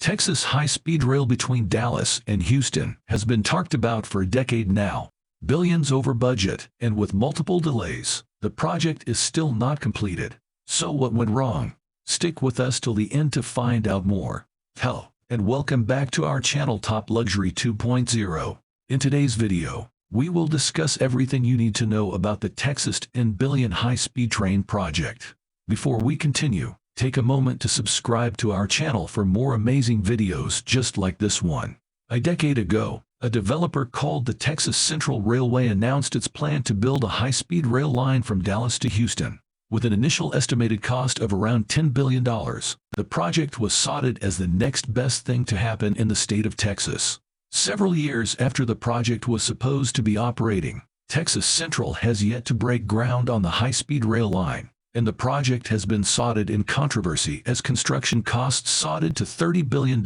Texas high-speed rail between Dallas and Houston has been talked about for a decade now. Billions over budget, and with multiple delays, the project is still not completed. So what went wrong? Stick with us till the end to find out more. Hello, and welcome back to our channel Top Luxury 2.0. In today's video, we will discuss everything you need to know about the Texas 10 billion high-speed train project. Before we continue, take a moment to subscribe to our channel for more amazing videos just like this one. A decade ago, a developer called the Texas Central Railway announced its plan to build a high-speed rail line from Dallas to Houston. With an initial estimated cost of around $10 billion, the project was touted as the next best thing to happen in the state of Texas. Several years after the project was supposed to be operating, Texas Central has yet to break ground on the high-speed rail line, and the project has been cited in controversy as construction costs cited to $30 billion.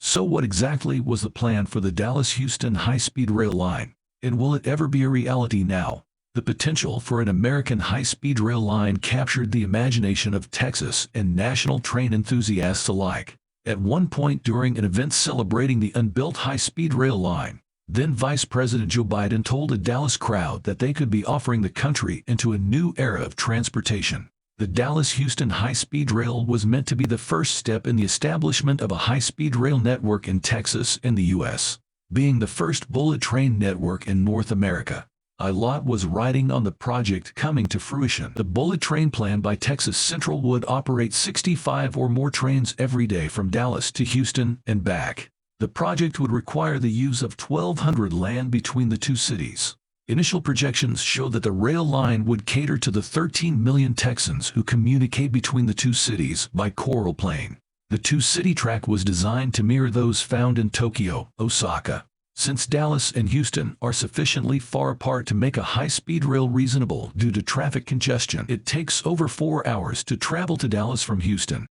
So what exactly was the plan for the Dallas-Houston high-speed rail line, and will it ever be a reality now? The potential for an American high-speed rail line captured the imagination of Texas and national train enthusiasts alike. At one point during an event celebrating the unbuilt high-speed rail line, then Vice President Joe Biden told a Dallas crowd that they could be offering the country into a new era of transportation. The Dallas-Houston high-speed rail was meant to be the first step in the establishment of a high-speed rail network in Texas and the U.S., being the first bullet train network in North America. A lot was riding on the project coming to fruition. The bullet train plan by Texas Central would operate 65 or more trains every day from Dallas to Houston and back. The project would require the use of 1,200 land between the two cities. Initial projections show that the rail line would cater to the 13 million Texans who communicate between the two cities by coral plane. The two-city track was designed to mirror those found in Tokyo, Osaka. Since Dallas and Houston are sufficiently far apart to make a high-speed rail reasonable due to traffic congestion, it takes over 4 hours to travel to Dallas from Houston.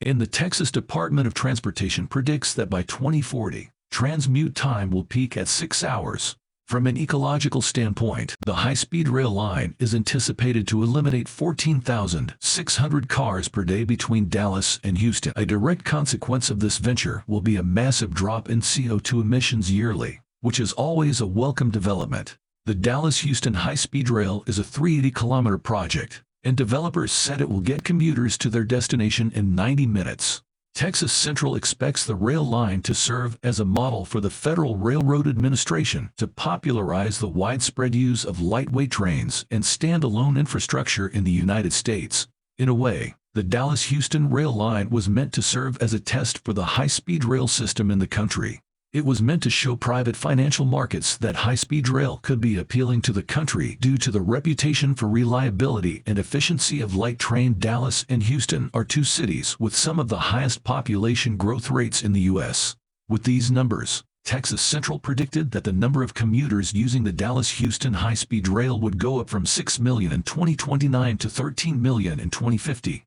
And the Texas Department of Transportation predicts that by 2040, transmute time will peak at 6 hours. From an ecological standpoint, the high-speed rail line is anticipated to eliminate 14,600 cars per day between Dallas and Houston. A direct consequence of this venture will be a massive drop in CO2 emissions yearly, which is always a welcome development. The Dallas-Houston high-speed rail is a 380-kilometer project, and developers said it will get commuters to their destination in 90 minutes. Texas Central expects the rail line to serve as a model for the Federal Railroad Administration to popularize the widespread use of lightweight trains and standalone infrastructure in the United States. In a way, the Dallas-Houston rail line was meant to serve as a test for the high-speed rail system in the country. It was meant to show private financial markets that high-speed rail could be appealing to the country due to the reputation for reliability and efficiency of light train. Dallas and Houston are two cities with some of the highest population growth rates in the U.S. With these numbers, Texas Central predicted that the number of commuters using the Dallas-Houston high-speed rail would go up from 6 million in 2029 to 13 million in 2050.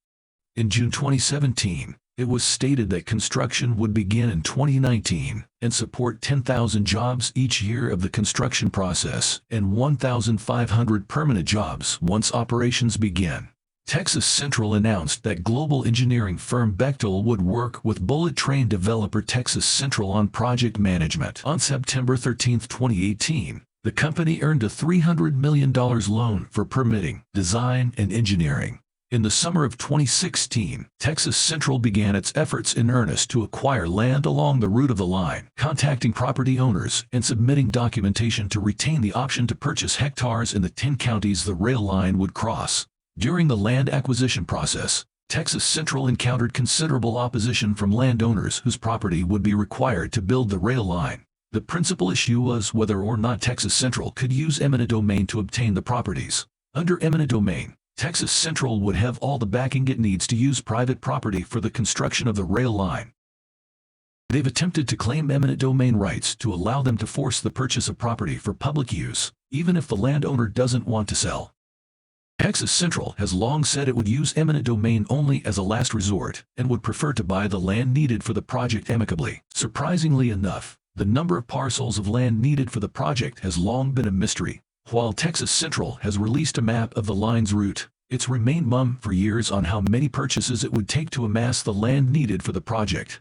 In June 2017, it was stated that construction would begin in 2019 and support 10,000 jobs each year of the construction process and 1,500 permanent jobs once operations begin. Texas Central announced that global engineering firm Bechtel would work with bullet train developer Texas Central on project management. On September 13, 2018, the company earned a $300 million loan for permitting, design, and engineering. In the summer of 2016, Texas Central began its efforts in earnest to acquire land along the route of the line, contacting property owners and submitting documentation to retain the option to purchase hectares in the 10 counties the rail line would cross. During the land acquisition process, Texas Central encountered considerable opposition from landowners whose property would be required to build the rail line. The principal issue was whether or not Texas Central could use eminent domain to obtain the properties. Under eminent domain, Texas Central would have all the backing it needs to use private property for the construction of the rail line. They've attempted to claim eminent domain rights to allow them to force the purchase of property for public use, even if the landowner doesn't want to sell. Texas Central has long said it would use eminent domain only as a last resort and would prefer to buy the land needed for the project amicably. Surprisingly enough, the number of parcels of land needed for the project has long been a mystery. While Texas Central has released a map of the line's route, it's remained mum for years on how many purchases it would take to amass the land needed for the project.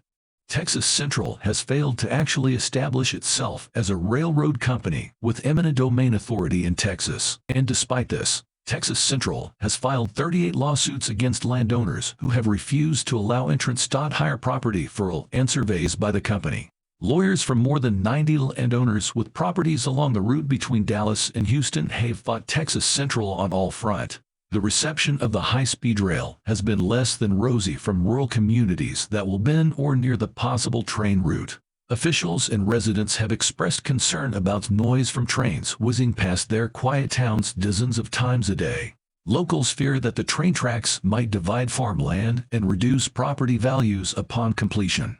Texas Central has failed to actually establish itself as a railroad company with eminent domain authority in Texas. And despite this, Texas Central has filed 38 lawsuits against landowners who have refused to allow entrance. Higher property for and surveys by the company. Lawyers from more than 90 landowners with properties along the route between Dallas and Houston have fought Texas Central on all fronts. The reception of the high-speed rail has been less than rosy from rural communities that will been or near the possible train route. Officials and residents have expressed concern about noise from trains whizzing past their quiet towns dozens of times a day. Locals fear that the train tracks might divide farmland and reduce property values upon completion.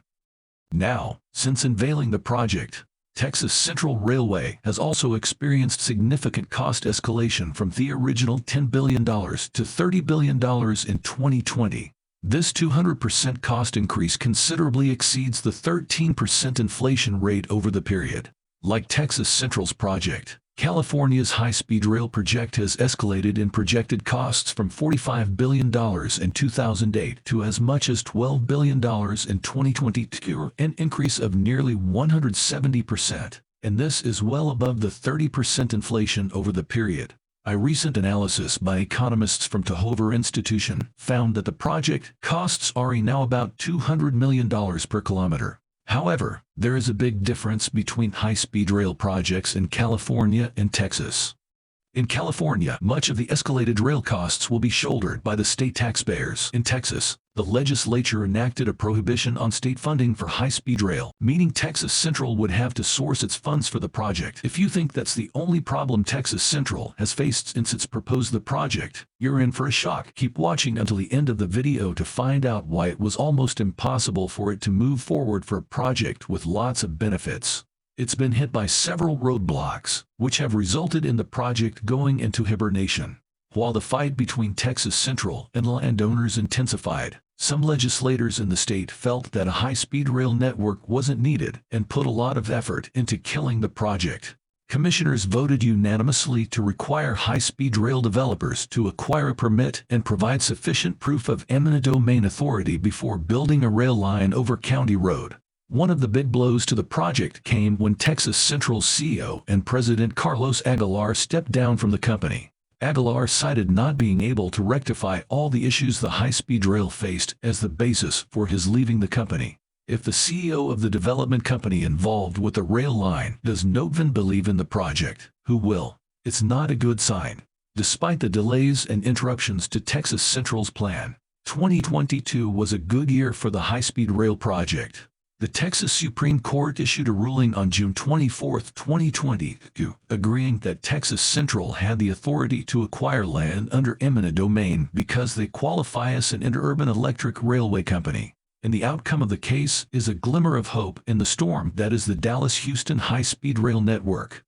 Now, since unveiling the project, Texas Central Railway has also experienced significant cost escalation from the original $10 billion to $30 billion in 2020. This 200% cost increase considerably exceeds the 13% inflation rate over the period. Like Texas Central's project, California's high-speed rail project has escalated in projected costs from $45 billion in 2008 to as much as $12 billion in 2022, an increase of nearly 170%, and this is well above the 30% inflation over the period. A recent analysis by economists from Hoover Institution found that the project costs are now about $200 million per kilometer. However, there is a big difference between high-speed rail projects in California and Texas. In California, much of the escalated rail costs will be shouldered by the state taxpayers. In Texas, the legislature enacted a prohibition on state funding for high-speed rail, meaning Texas Central would have to source its funds for the project. If you think that's the only problem Texas Central has faced since it's proposed the project, you're in for a shock. Keep watching until the end of the video to find out why it was almost impossible for it to move forward for a project with lots of benefits. It's been hit by several roadblocks, which have resulted in the project going into hibernation. While the fight between Texas Central and landowners intensified, some legislators in the state felt that a high-speed rail network wasn't needed and put a lot of effort into killing the project. Commissioners voted unanimously to require high-speed rail developers to acquire a permit and provide sufficient proof of eminent domain authority before building a rail line over county road. One of the big blows to the project came when Texas Central's CEO and President Carlos Aguilar stepped down from the company. Aguilar cited not being able to rectify all the issues the high-speed rail faced as the basis for his leaving the company. If the CEO of the development company involved with the rail line does not even believe in the project, who will? It's not a good sign. Despite the delays and interruptions to Texas Central's plan, 2022 was a good year for the high-speed rail project. The Texas Supreme Court issued a ruling on June 24, 2022, agreeing that Texas Central had the authority to acquire land under eminent domain because they qualify as an interurban electric railway company. And the outcome of the case is a glimmer of hope in the storm that is the Dallas-Houston high-speed rail network.